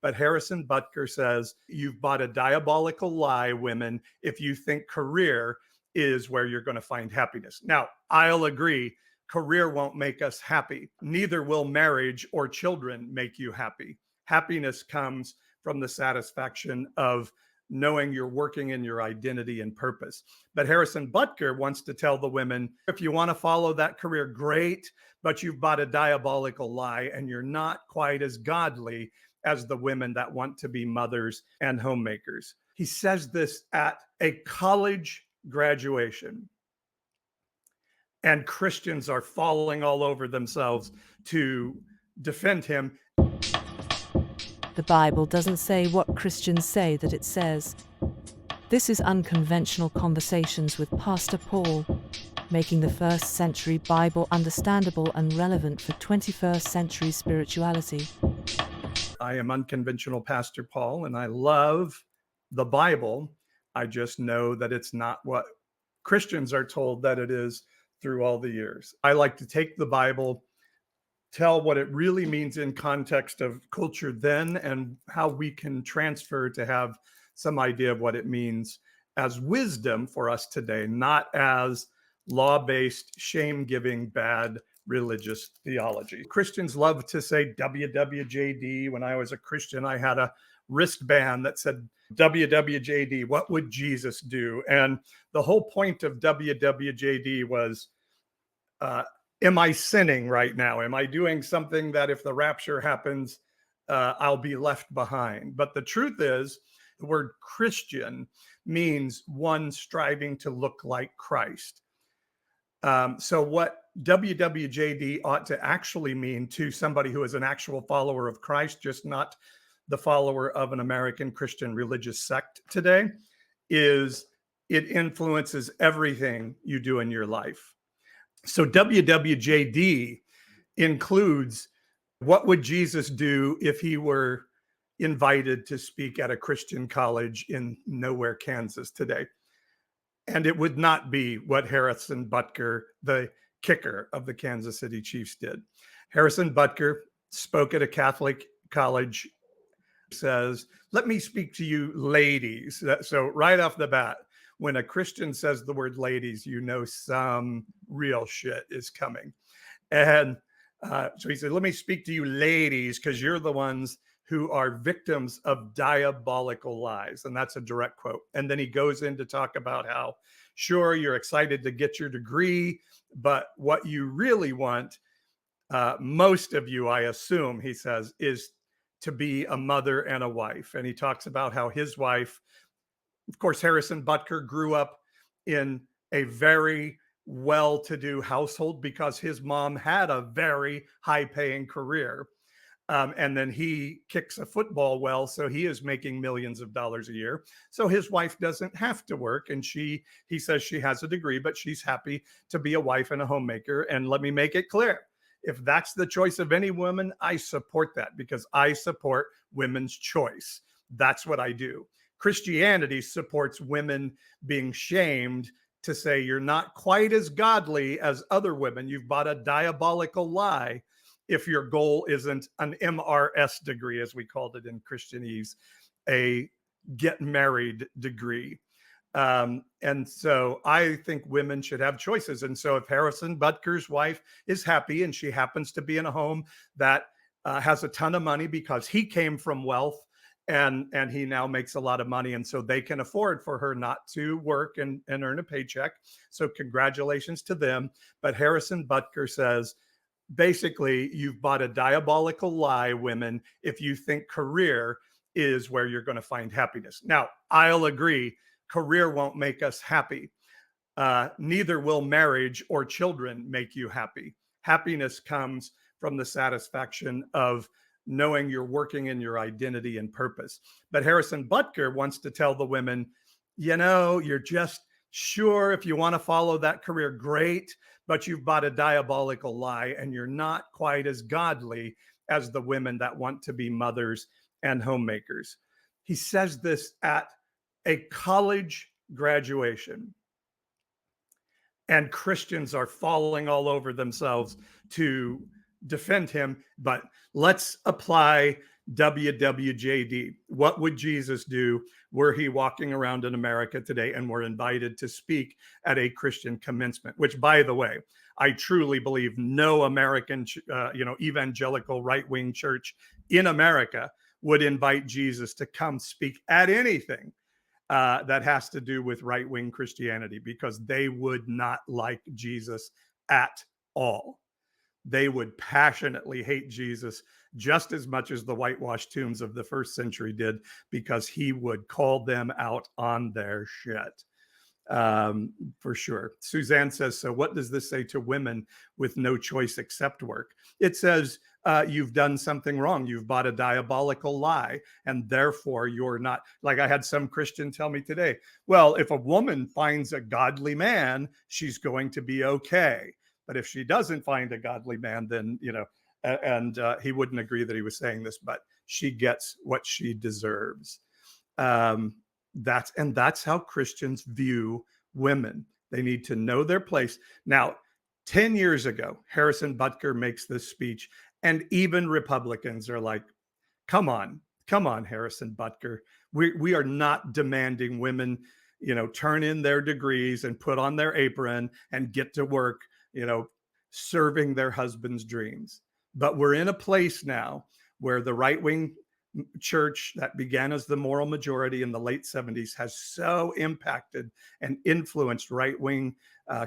But Harrison Butker says, you've bought a diabolical lie, women, if you think career is where you're going to find happiness. Now, I'll agree, career won't make us happy. Neither will marriage or children make you happy. Happiness comes from the satisfaction of knowing you're working in your identity and purpose. But Harrison Butker wants to tell the women, if you want to follow that career, great, but you've bought a diabolical lie and you're not quite as godly as the women that want to be mothers and homemakers. He says this at a college graduation, and Christians are falling all over themselves to defend him. The Bible doesn't say what Christians say that it says. This is Unconventional Conversations with Pastor Paul, making the first century Bible understandable and relevant for 21st century spirituality. I am Unconventional Pastor Paul, and I love the Bible. I just know that it's not what Christians are told that it is through all the years. I like to take the Bible, tell what it really means in context of culture then, and how we can transfer to have some idea of what it means as wisdom for us today, not as law-based, shame-giving, bad religious theology. Christians love to say WWJD. When I was a Christian, I had a wristband that said WWJD, what would Jesus do? And the whole point of WWJD was, am I sinning right now? Am I doing something that if the rapture happens, I'll be left behind? But the truth is, the word Christian means one striving to look like Christ. So what WWJD ought to actually mean to somebody who is an actual follower of Christ, just not the follower of an American Christian religious sect today, is it influences everything you do in your life. So WWJD includes, what would Jesus do if he were invited to speak at a Christian college in nowhere, Kansas today? And it would not be what Harrison Butker, the kicker of the Kansas City Chiefs, did. Harrison Butker spoke at a Catholic college, says, let me speak to you ladies. So right off the bat, when a Christian says the word ladies, you know some real shit is coming. And so he said, let me speak to you ladies, because you're the ones who are victims of diabolical lies. And that's a direct quote. And then he goes in to talk about how, sure, you're excited to get your degree, but what you really want, most of you, I assume, he says, is to be a mother and a wife. And he talks about how his wife, of course, Harrison Butker grew up in a very well-to-do household because his mom had a very high-paying career. And then he kicks a football well, so he is making millions of dollars a year. So his wife doesn't have to work, and he says she has a degree, but she's happy to be a wife and a homemaker. And let me make it clear, if that's the choice of any woman, I support that, because I support women's choice. That's what I do. Christianity supports women being shamed to say you're not quite as godly as other women. You've bought a diabolical lie if your goal isn't an MRS degree, as we called it in Christianese, a get married degree. And so I think women should have choices. And so if Harrison Butker's wife is happy and she happens to be in a home that has a ton of money because he came from wealth, and he now makes a lot of money, and so they can afford for her not to work and earn a paycheck. So congratulations to them. But Harrison Butker says, basically, you've bought a diabolical lie, women, if you think career is where you're going to find happiness. Now, I'll agree, career won't make us happy. Neither will marriage or children make you happy. Happiness comes from the satisfaction of knowing you're working in your identity and purpose. But Harrison Butker wants to tell the women, you know, you're just sure if you want to follow that career, great, but you've bought a diabolical lie and you're not quite as godly as the women that want to be mothers and homemakers. He says this at a college graduation, and Christians are falling all over themselves to defend him. But let's apply WWJD. What would Jesus do were he walking around in America today and were invited to speak at a Christian commencement? Which, by the way, I truly believe no American, evangelical right-wing church in America would invite Jesus to come speak at anything that has to do with right-wing Christianity, because they would not like Jesus at all. They would passionately hate Jesus just as much as the whitewashed tombs of the first century did, because he would call them out on their shit. For sure. Suzanne says, so what does this say to women with no choice except work? It says, you've done something wrong. You've bought a diabolical lie, and therefore you're not. Like, I had some Christian tell me today, well, if a woman finds a godly man, she's going to be okay. But if she doesn't find a godly man, then, and he wouldn't agree that he was saying this, but she gets what she deserves. That's how Christians view women. They need to know their place. Now, 10 years ago, Harrison Butker makes this speech, and even Republicans are like, come on, Harrison Butker. We are not demanding women, turn in their degrees and put on their apron and get to work, serving their husband's dreams. But we're in a place now where the right-wing church that began as the moral majority in the late 70s has so impacted and influenced right-wing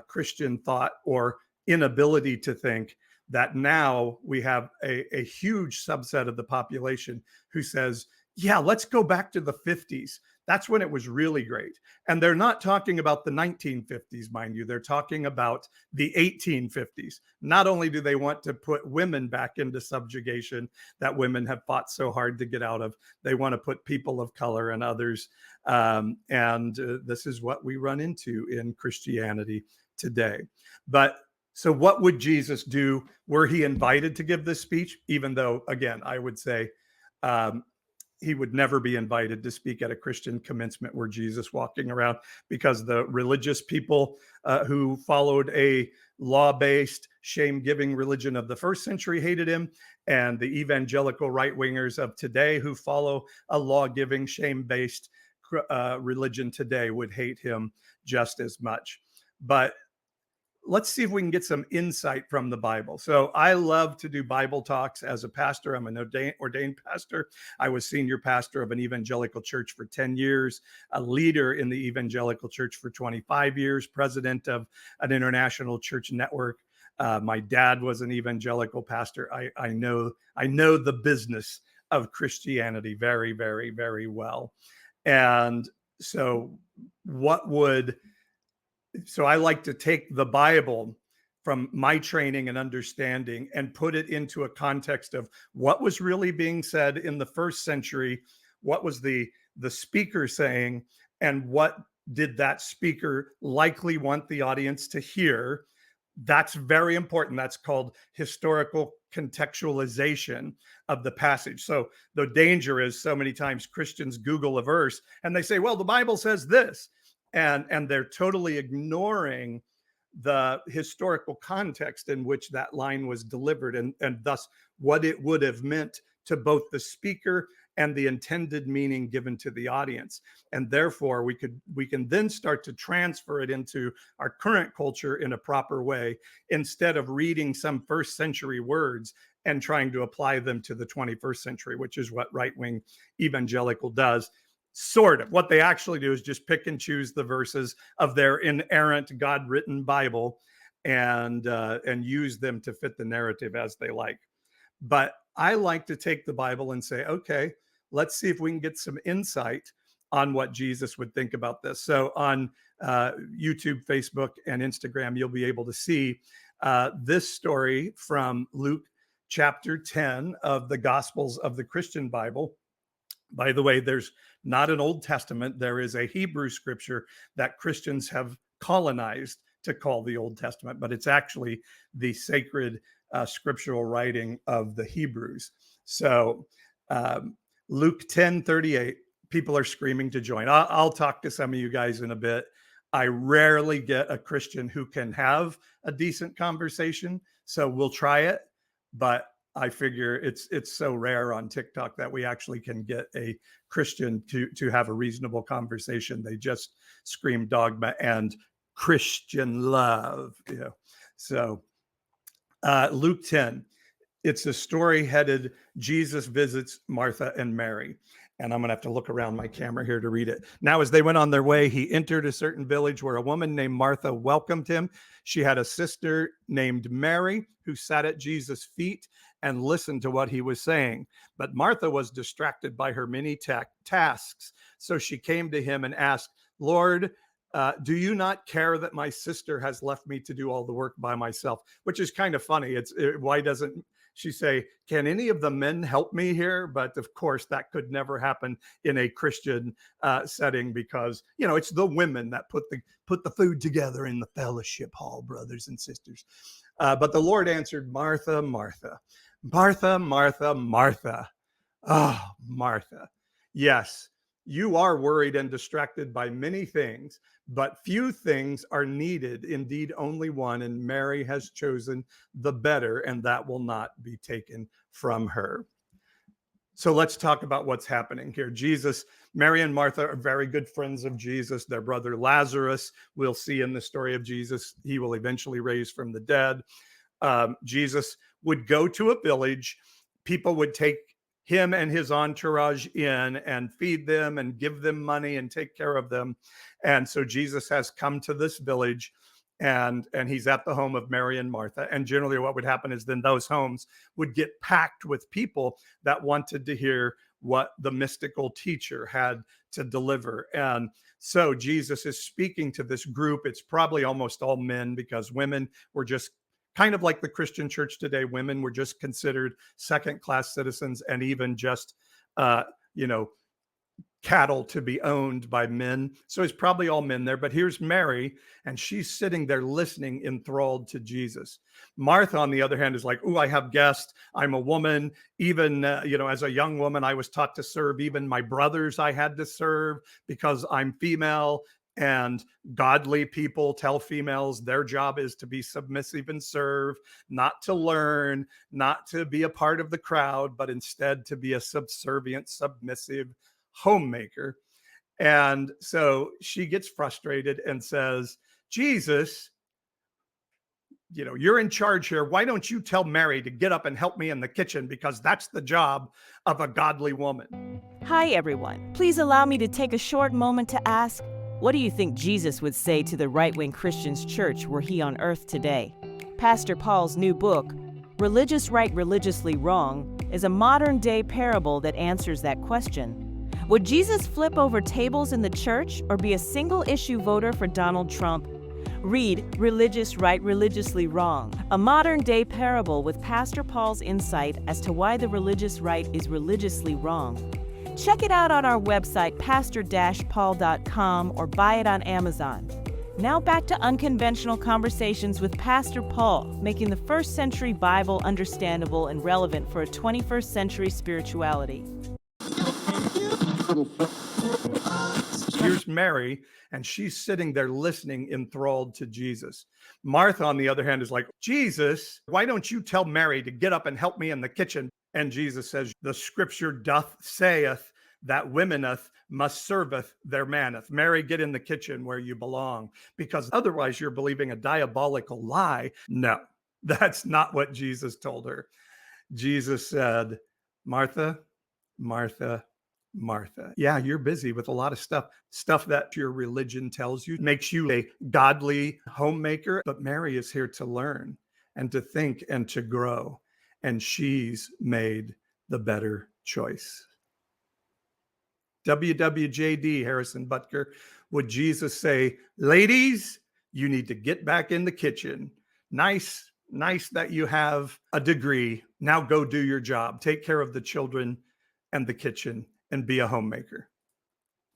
Christian thought or inability to think, that now we have a huge subset of the population who says, yeah, let's go back to the 50s. That's when it was really great. And they're not talking about the 1950s, mind you. They're talking about the 1850s. Not only do they want to put women back into subjugation that women have fought so hard to get out of, they want to put people of color and others. This is what we run into in Christianity today. But so what would Jesus do were he invited to give this speech? Even though, again, I would say he would never be invited to speak at a Christian commencement where Jesus walking around, because the religious people who followed a law-based, shame-giving religion of the first century hated him, and the evangelical right-wingers of today who follow a law-giving, shame-based religion today would hate him just as much. But let's see if we can get some insight from the Bible. So I love to do Bible talks as a pastor. I'm an ordained pastor. I was senior pastor of an evangelical church for 10 years, a leader in the evangelical church for 25 years, president of an international church network. My dad was an evangelical pastor. I know the business of Christianity very, very, very well. And so So I like to take the Bible from my training and understanding and put it into a context of what was really being said in the first century, what was the speaker saying, and what did that speaker likely want the audience to hear. That's very important. That's called historical contextualization of the passage. So the danger is, so many times Christians Google a verse and they say, well, the Bible says this. And they're totally ignoring the historical context in which that line was delivered, and thus what it would have meant to both the speaker and the intended meaning given to the audience. And therefore, we can then start to transfer it into our current culture in a proper way, instead of reading some first century words and trying to apply them to the 21st century, which is what right-wing evangelical does. Sort of. What they actually do is just pick and choose the verses of their inerrant, God-written Bible and use them to fit the narrative as they like. But I like to take the Bible and say, okay, let's see if we can get some insight on what Jesus would think about this. So on YouTube, Facebook, and Instagram, you'll be able to see this story from Luke chapter 10 of the Gospels of the Christian Bible. By the way, there's not an Old Testament. There is a Hebrew scripture that Christians have colonized to call the Old Testament, but it's actually the sacred scriptural writing of the Hebrews. So Luke 10:38, people are screaming to join. I'll talk to some of you guys in a bit. I rarely get a Christian who can have a decent conversation, so we'll try it. But I figure it's so rare on TikTok that we actually can get a Christian to have a reasonable conversation. They just scream dogma and Christian love, you know. So Luke 10, it's a story headed Jesus visits Martha and Mary. And I'm going to have to look around my camera here to read it. Now, as they went on their way, he entered a certain village where a woman named Martha welcomed him. She had a sister named Mary who sat at Jesus' feet and listened to what he was saying. But Martha was distracted by her many tasks. So she came to him and asked, Lord, do you not care that my sister has left me to do all the work by myself? Which is kind of funny. Why doesn't she say, can any of the men help me here? But of course, that could never happen in a Christian setting because, you know, it's the women that put the food together in the fellowship hall, brothers and sisters. But the Lord answered, Martha, Martha, Martha, Martha, Martha. Oh, Martha. Yes, you are worried and distracted by many things, but few things are needed. Indeed, only one, and Mary has chosen the better, and that will not be taken from her. So let's talk about what's happening here. Mary and Martha are very good friends of Jesus. Their brother Lazarus, we'll see in the story of Jesus, he will eventually raise from the dead. Jesus would go to a village. People would take him and his entourage in and feed them and give them money and take care of them. And so Jesus has come to this village and he's at the home of Mary and Martha. And generally what would happen is then those homes would get packed with people that wanted to hear what the mystical teacher had to deliver. And so Jesus is speaking to this group. It's probably almost all men because women were just kind of like the Christian church today. Women were just considered second-class citizens and even just, you know, cattle to be owned by men. So it's probably all men there. But here's Mary, and she's sitting there listening, enthralled to Jesus. Martha, on the other hand, is like, "Oh, I have guests. I'm a woman. Even, you know, as a young woman, I was taught to serve. Even my brothers, I had to serve because I'm female." And godly people tell females their job is to be submissive and serve, not to learn, not to be a part of the crowd, but instead to be a subservient, submissive homemaker. And so she gets frustrated and says, Jesus, you know, you're in charge here. Why don't you tell Mary to get up and help me in the kitchen? Because that's the job of a godly woman. Hi, everyone. Please allow me to take a short moment to ask, what do you think Jesus would say to the right-wing Christian's church were he on earth today? Pastor Paul's new book, Religious Right, Religiously Wrong, is a modern-day parable that answers that question. Would Jesus flip over tables in the church or be a single-issue voter for Donald Trump? Read Religious Right, Religiously Wrong, a modern-day parable with Pastor Paul's insight as to why the religious right is religiously wrong. Check it out on our website, pastor-paul.com, or buy it on Amazon. Now back to Unconventional Conversations with Pastor Paul, making the first century Bible understandable and relevant for a 21st century spirituality. Here's Mary, and she's sitting there listening, enthralled to Jesus. Martha, on the other hand, is like, Jesus, why don't you tell Mary to get up and help me in the kitchen? And Jesus says, the scripture saith that womeneth must serveth their maneth. Mary, get in the kitchen where you belong, because otherwise you're believing a diabolical lie. No, that's not what Jesus told her. Jesus said, Martha, Martha, Martha. Yeah, you're busy with a lot of stuff that your religion tells you makes you a godly homemaker. But Mary is here to learn and to think and to grow. And she's made the better choice. WWJD, Harrison Butker. Would Jesus say, ladies, you need to get back in the kitchen. Nice that you have a degree. Now go do your job. Take care of the children and the kitchen and be a homemaker.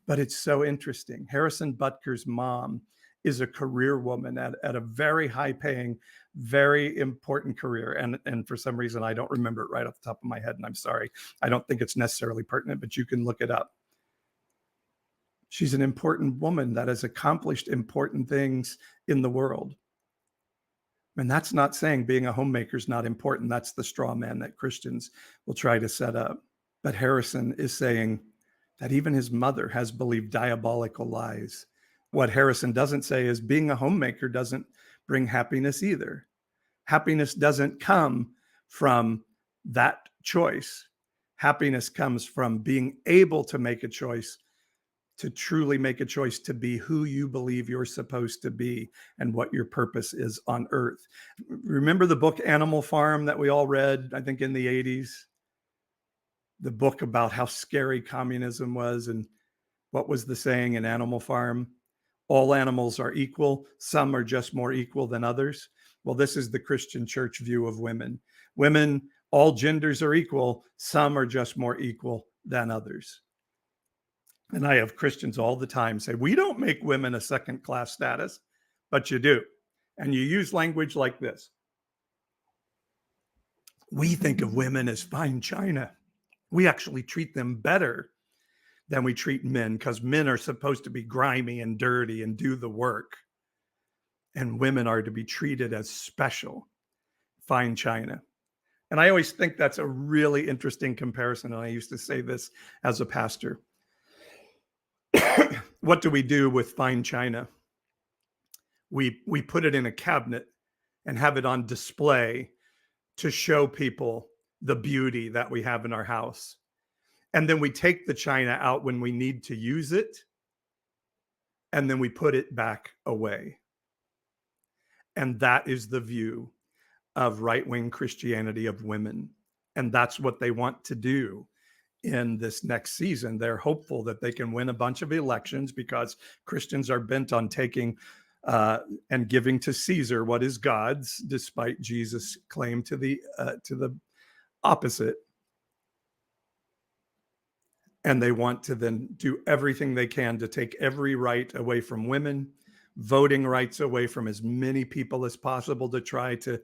But it's so interesting. Harrison Butker's mom is a career woman at a very high paying, very important career. And for some reason, I don't remember it right off the top of my head. And I'm sorry. I don't think it's necessarily pertinent, but you can look it up. She's an important woman that has accomplished important things in the world. And that's not saying being a homemaker is not important. That's the straw man that Christians will try to set up. But Harrison is saying that even his mother has believed diabolical lies. What Harrison doesn't say is being a homemaker doesn't bring happiness either. Happiness doesn't come from that choice. Happiness comes from being able to make a choice, to truly make a choice to be who you believe you're supposed to be and what your purpose is on earth. Remember the book Animal Farm that we all read, I think in the 80s? The book about how scary communism was, and what was the saying in Animal Farm? All animals are equal. Some are just more equal than others. Well, this is the Christian church view of women. Women, all genders are equal. Some are just more equal than others. And I have Christians all the time say, we don't make women a second-class status, but you do. And you use language like this. We think of women as fine china. We actually treat them better than we treat men, because men are supposed to be grimy and dirty and do the work. And women are to be treated as special, fine china. And I always think that's a really interesting comparison. And I used to say this as a pastor. What do we do with fine china? We put it in a cabinet and have it on display to show people the beauty that we have in our house. And then we take the china out when we need to use it, and then we put it back away. And that is the view of right-wing Christianity of women. And that's what they want to do in this next season. They're hopeful that they can win a bunch of elections because Christians are bent on taking and giving to Caesar what is God's, despite Jesus' claim to the opposite. And they want to then do everything they can to take every right away from women, voting rights away from as many people as possible, to try to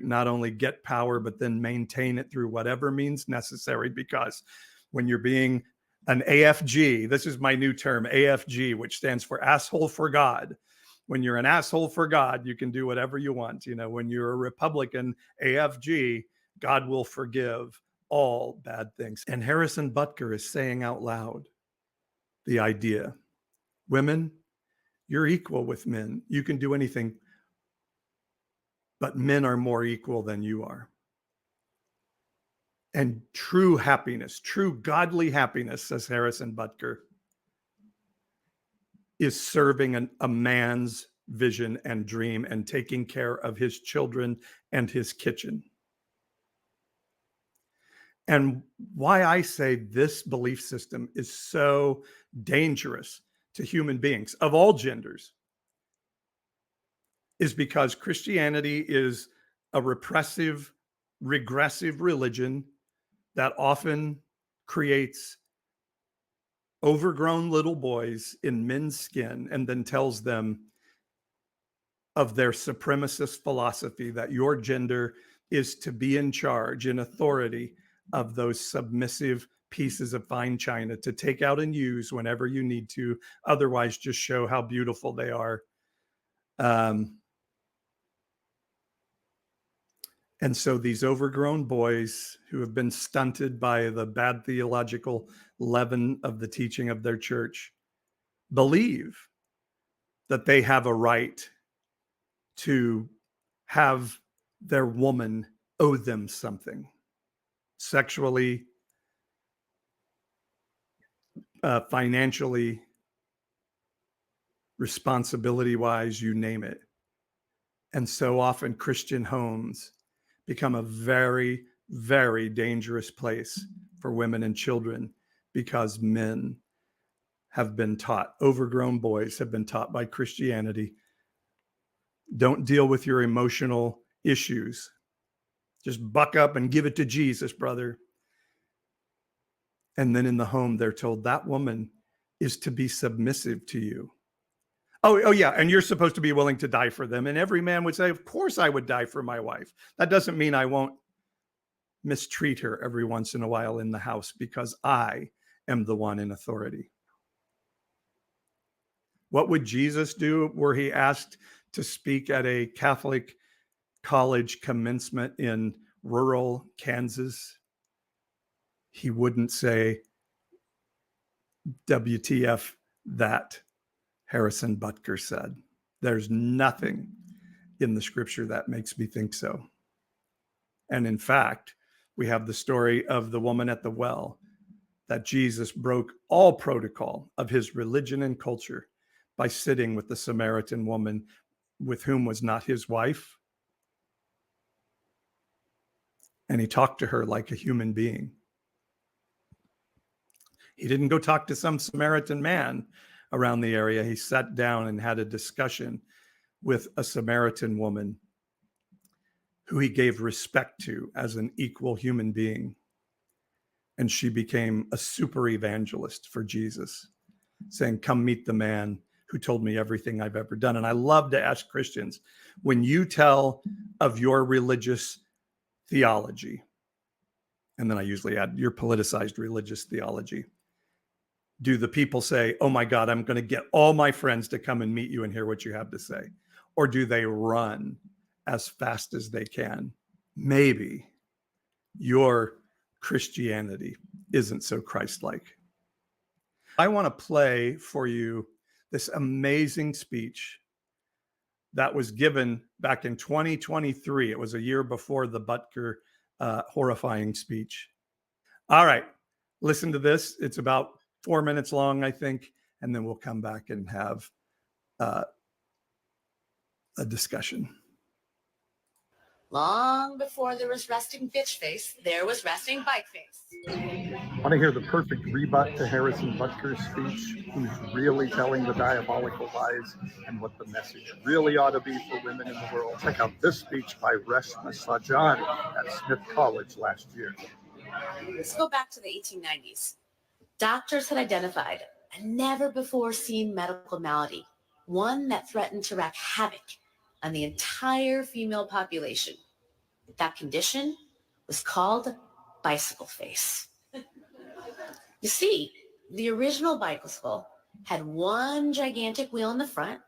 not only get power, but then maintain it through whatever means necessary. Because when you're being an AFG, this is my new term, AFG, which stands for asshole for God. When you're an asshole for God, you can do whatever you want. You know, when you're a Republican, AFG, God will forgive all bad things. And Harrison Butker is saying out loud the idea, women, you're equal with men. You can do anything, but men are more equal than you are. And true happiness, true godly happiness, says Harrison Butker, is serving a man's vision and dream and taking care of his children and his kitchen. And why I say this belief system is so dangerous to human beings of all genders is because Christianity is a repressive, regressive religion that often creates overgrown little boys in men's skin and then tells them of their supremacist philosophy that your gender is to be in charge, in authority of those submissive pieces of fine china to take out and use whenever you need to. Otherwise, just show how beautiful they are. And so these overgrown boys who have been stunted by the bad theological leaven of the teaching of their church believe that they have a right to have their woman owe them something sexually, financially, responsibility-wise, you name it. And so often Christian homes become a very, very dangerous place for women and children because men have been taught, overgrown boys have been taught by Christianity, don't deal with your emotional issues. Just buck up and give it to Jesus, brother. And then in the home, they're told that woman is to be submissive to you. Oh yeah, and you're supposed to be willing to die for them. And every man would say, of course I would die for my wife. That doesn't mean I won't mistreat her every once in a while in the house because I am the one in authority. What would Jesus do were he asked to speak at a Catholic college commencement in rural Kansas, he wouldn't say, WTF that Harrison Butker said. There's nothing in the scripture that makes me think so. And in fact, we have the story of the woman at the well, that Jesus broke all protocol of his religion and culture by sitting with the Samaritan woman with whom was not his wife. And he talked to her like a human being. He didn't go talk to some Samaritan man around the area. He sat down and had a discussion with a Samaritan woman who he gave respect to as an equal human being. And she became a super evangelist for Jesus, saying, come meet the man who told me everything I've ever done. And I love to ask Christians, when you tell of your religious theology, and then I usually add your politicized religious theology, do the people say, oh my God, I'm going to get all my friends to come and meet you and hear what you have to say? Or do they run as fast as they can? Maybe your Christianity isn't so Christ-like. I want to play for you this amazing speech that was given back in 2023. It was a year before the Butker horrifying speech. All right, listen to this. It's about 4 minutes long, I think, and then we'll come back and have a discussion. Long before there was resting bitch face, there was resting bike face. Want to hear the perfect rebut to Harrison Butker's speech? Who's really telling the diabolical lies and what the message really ought to be for women in the world? Check out this speech by Reshma Sajani at Smith College last year. Let's go back to the 1890s. Doctors had identified a never-before-seen medical malady, one that threatened to wreak havoc on the entire female population. That condition was called bicycle face. You see, the original bicycle had one gigantic wheel in the front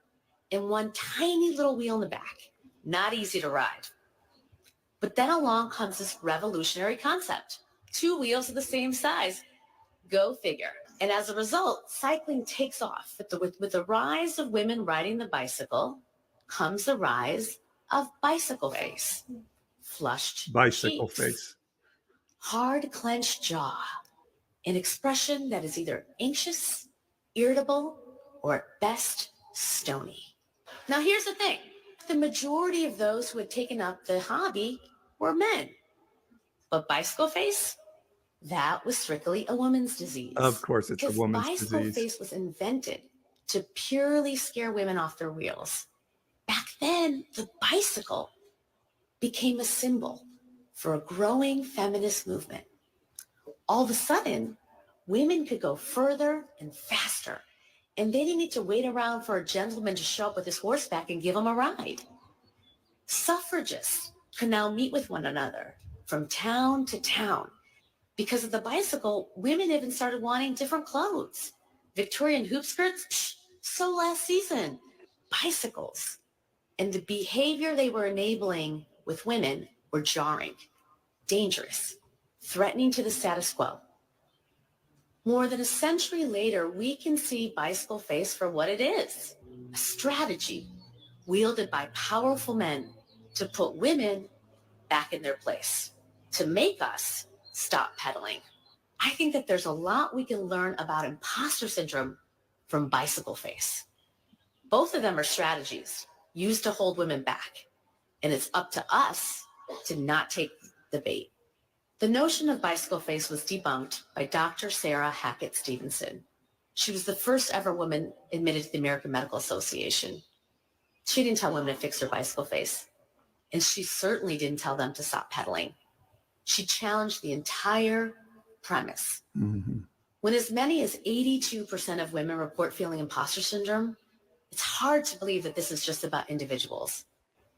and one tiny little wheel in the back. Not easy to ride. But then along comes this revolutionary concept. 2 wheels of the same size. Go figure. And as a result, cycling takes off. With the rise of women riding the bicycle comes the rise of bicycle face. Flushed Bicycle cheeks, face. hard clenched jaw, an expression that is either anxious, irritable, or at best, stony. Now here's the thing. The majority of those who had taken up the hobby were men. But bicycle face? That was strictly a woman's disease. Of course, it's a woman's bicycle disease. face was invented to purely scare women off their wheels. Back then, the bicycle became a symbol for a growing feminist movement. All of a sudden, women could go further and faster, and they didn't need to wait around for a gentleman to show up with his horseback and give them a ride. Suffragists could now meet with one another from town to town. Because of the bicycle, women even started wanting different clothes. Victorian hoop skirts? Psh, so last season. Bicycles. And the behavior they were enabling with women were jarring, dangerous, threatening to the status quo. More than a century later, we can see bicycle face for what it is, a strategy wielded by powerful men to put women back in their place, to make us stop pedaling. I think that there's a lot we can learn about imposter syndrome from bicycle face. Both of them are strategies used to hold women back, and it's up to us to not take the bait. The notion of bicycle face was debunked by Dr. Sarah Hackett Stevenson. She was the first ever woman admitted to the American Medical Association. She didn't tell women to fix their bicycle face, and she certainly didn't tell them to stop pedaling. She challenged the entire premise. Mm-hmm. When as many as 82% of women report feeling imposter syndrome, it's hard to believe that this is just about individuals.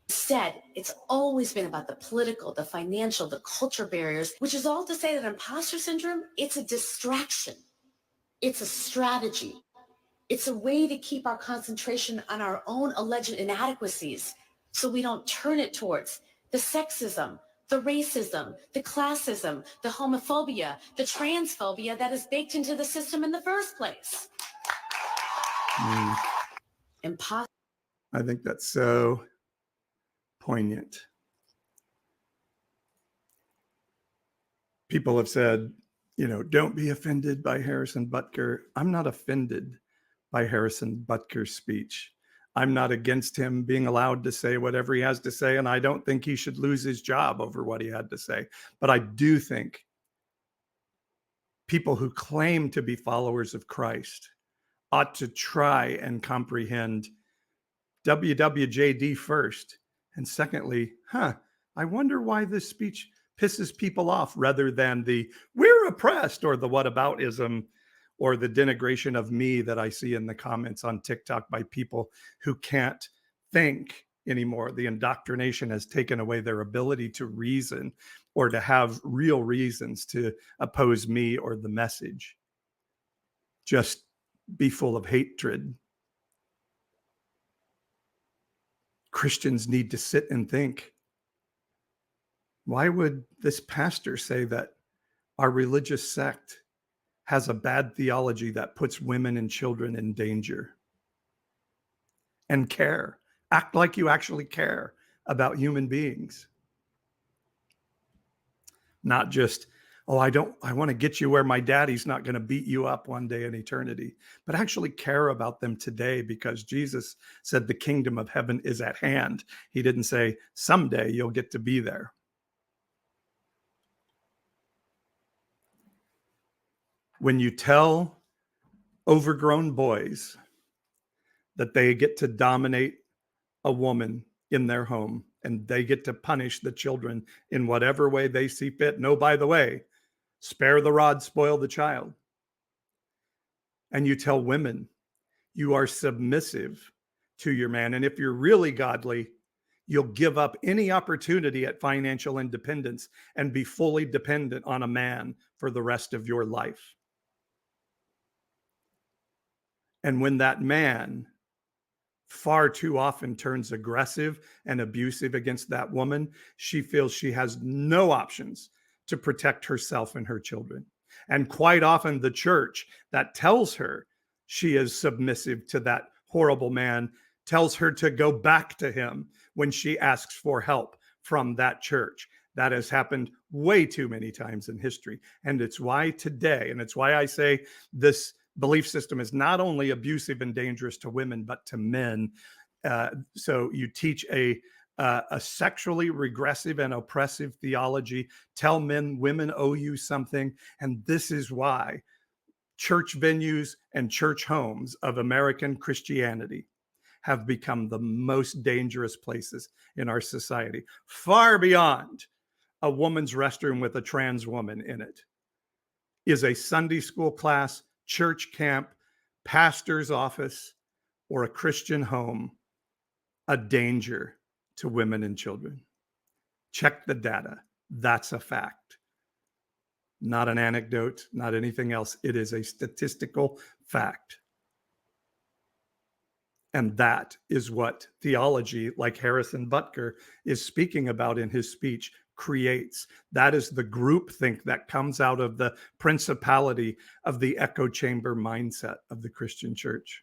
Instead, it's always been about the political, the financial, the culture barriers, which is all to say that imposter syndrome, it's a distraction. It's a strategy. It's a way to keep our concentration on our own alleged inadequacies so we don't turn it towards the sexism, the racism, the classism, the homophobia, the transphobia that is baked into the system in the first place. Impossible. I think that's so poignant. People have said, don't be offended by Harrison Butker. I'm not offended by Harrison Butker's speech. I'm not against him being allowed to say whatever he has to say, and I don't think he should lose his job over what he had to say. But I do think people who claim to be followers of Christ ought to try and comprehend WWJD first. And secondly, I wonder why this speech pisses people off rather than the we're oppressed or the whataboutism or the denigration of me that I see in the comments on TikTok by people who can't think anymore. The indoctrination has taken away their ability to reason or to have real reasons to oppose me or the message. Just be full of hatred. Christians need to sit and think. Why would this pastor say that our religious sect has a bad theology that puts women and children in danger? And care. Act like you actually care about human beings. Not just, I want to get you where my daddy's not going to beat you up one day in eternity, but actually care about them today, because Jesus said the kingdom of heaven is at hand. He didn't say someday you'll get to be there. When you tell overgrown boys that they get to dominate a woman in their home and they get to punish the children in whatever way they see fit. No, by the way, spare the rod, spoil the child. And you tell women you are submissive to your man. And if you're really godly, you'll give up any opportunity at financial independence and be fully dependent on a man for the rest of your life. And when that man far too often turns aggressive and abusive against that woman, she feels she has no options to protect herself and her children. And quite often the church that tells her she is submissive to that horrible man tells her to go back to him when she asks for help from that church. That has happened way too many times in history. And it's why today, and it's why I say this belief system is not only abusive and dangerous to women, but to men. So you teach a sexually regressive and oppressive theology, tell men women owe you something. And this is why church venues and church homes of American Christianity have become the most dangerous places in our society, far beyond a woman's restroom with a trans woman in it. Is a Sunday school class, church camp, pastor's office, or a Christian home a danger to women and children? Check the data. That's a fact. Not an anecdote, not anything else. It is a statistical fact. And that is what theology like Harrison Butker is speaking about in his speech creates. That is the groupthink that comes out of the principality of the echo chamber mindset of the Christian church.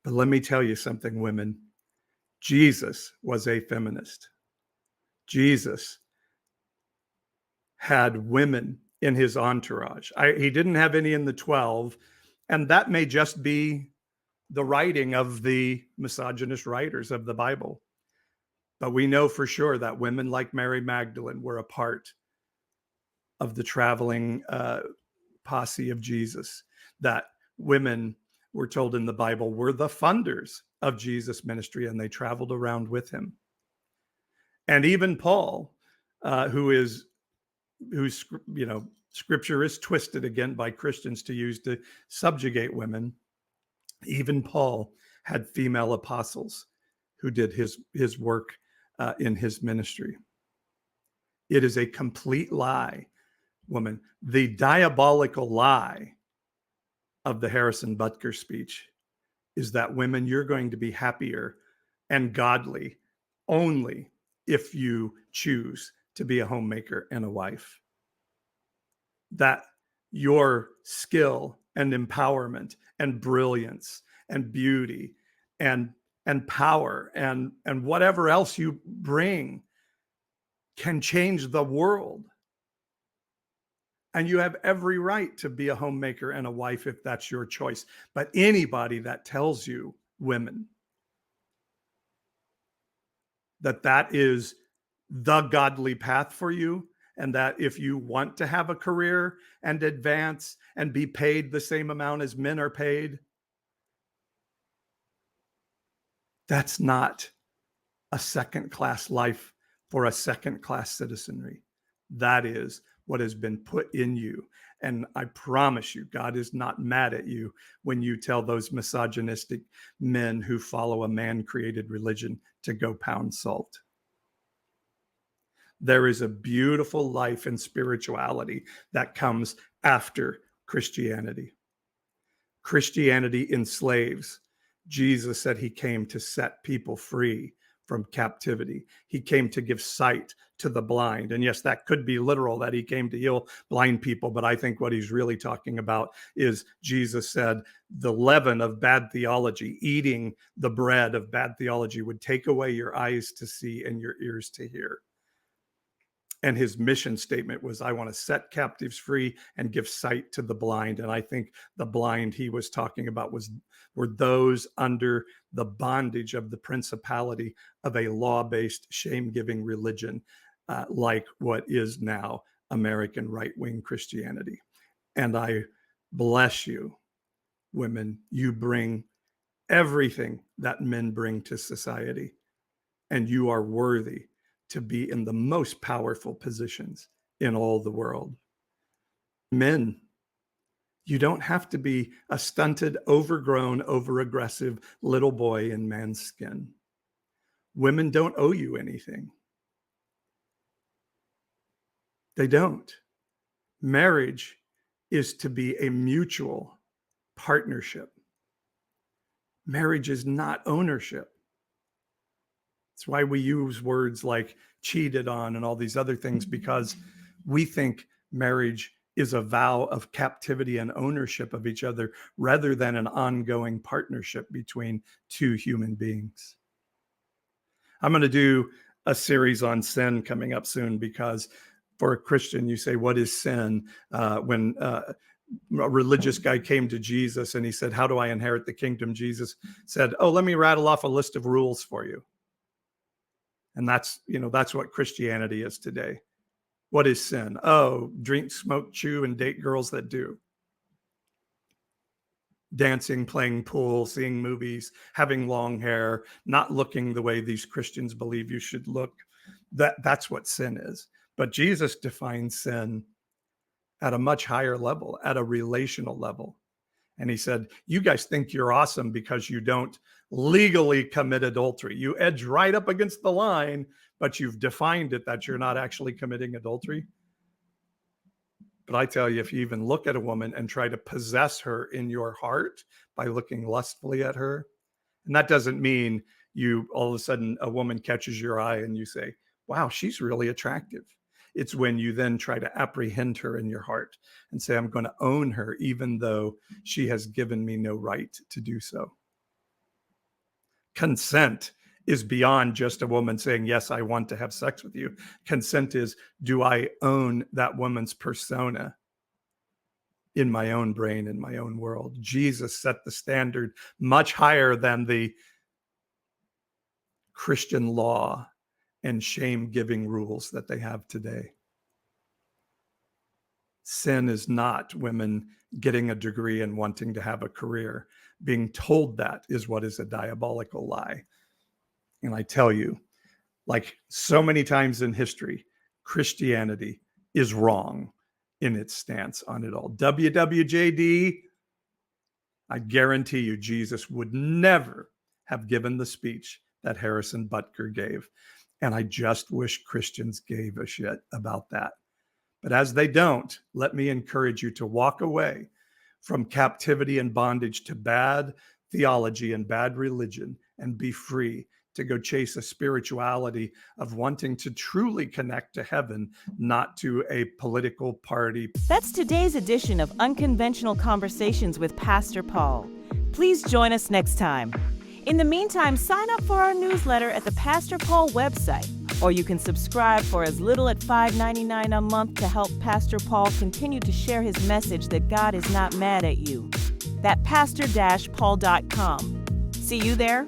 But let me tell you something, women. Jesus was a feminist. Jesus had women in his entourage. He didn't have any in the 12, and that may just be the writing of the misogynist writers of the Bible. But we know for sure that women like Mary Magdalene were a part of the traveling posse of Jesus, that women, we're told in the Bible, were the funders of Jesus' ministry, and they traveled around with him. And even Paul, whose scripture is twisted again by Christians to use to subjugate women, even Paul had female apostles who did his work in his ministry. It is a complete lie, woman. The diabolical lie of the Harrison Butker speech is that women, you're going to be happier and godly only if you choose to be a homemaker and a wife. That your skill and empowerment and brilliance and beauty and power and whatever else you bring can change the world. And you have every right to be a homemaker and a wife if that's your choice. But anybody that tells you, women, that that is the godly path for you, and that if you want to have a career and advance and be paid the same amount as men are paid, that's not a second-class life for a second-class citizenry. That is what has been put in you. And I promise you, God is not mad at you when you tell those misogynistic men who follow a man-created religion to go pound salt. There is a beautiful life and spirituality that comes after Christianity. Christianity enslaves. Jesus said he came to set people free from captivity. He came to give sight to the blind. And yes, that could be literal, that he came to heal blind people. But I think what he's really talking about is Jesus said the leaven of bad theology, eating the bread of bad theology, would take away your eyes to see and your ears to hear. And his mission statement was, I want to set captives free and give sight to the blind. And I think the blind he was talking about were those under the bondage of the principality of a law-based, shame-giving religion, like what is now American right-wing Christianity. And I bless you, women. You bring everything that men bring to society, and you are worthy to be in the most powerful positions in all the world. Men, you don't have to be a stunted, overgrown, overaggressive little boy in man's skin. Women don't owe you anything. They don't. Marriage is to be a mutual partnership. Marriage is not ownership. That's why we use words like cheated on and all these other things, because we think marriage is a vow of captivity and ownership of each other rather than an ongoing partnership between two human beings. I'm going to do a series on sin coming up soon, because for a Christian, you say, what is sin? When a religious guy came to Jesus and he said, how do I inherit the kingdom? Jesus said, oh, let me rattle off a list of rules for you. And that's what Christianity is today. What is sin? Oh, drink, smoke, chew, and date girls that do. Dancing, playing pool, seeing movies, having long hair, not looking the way these Christians believe you should look. That's what sin is. But Jesus defines sin at a much higher level, at a relational level. And he said, you guys think you're awesome because you don't legally commit adultery. You edge right up against the line, but you've defined it that you're not actually committing adultery. But I tell you, if you even look at a woman and try to possess her in your heart by looking lustfully at her, and that doesn't mean you all of a sudden a woman catches your eye and you say, wow, she's really attractive. It's when you then try to apprehend her in your heart and say, I'm going to own her, even though she has given me no right to do so. Consent is beyond just a woman saying, yes, I want to have sex with you. Consent is, do I own that woman's persona in my own brain, in my own world? Jesus set the standard much higher than the Christian law and shame-giving rules that they have today. Sin is not women getting a degree and wanting to have a career. Being told that is what is a diabolical lie. And I tell you, like so many times in history, Christianity is wrong in its stance on it all. WWJD, I guarantee you, Jesus would never have given the speech that Harrison Butker gave. And I just wish Christians gave a shit about that. But as they don't, let me encourage you to walk away from captivity and bondage to bad theology and bad religion and be free to go chase a spirituality of wanting to truly connect to heaven, not to a political party. That's today's edition of Unconventional Conversations with Pastor Paul. Please join us next time. In the meantime, sign up for our newsletter at the Pastor Paul website, or you can subscribe for as little as $5.99 a month to help Pastor Paul continue to share his message that God is not mad at you. That's pastor-paul.com. See you there.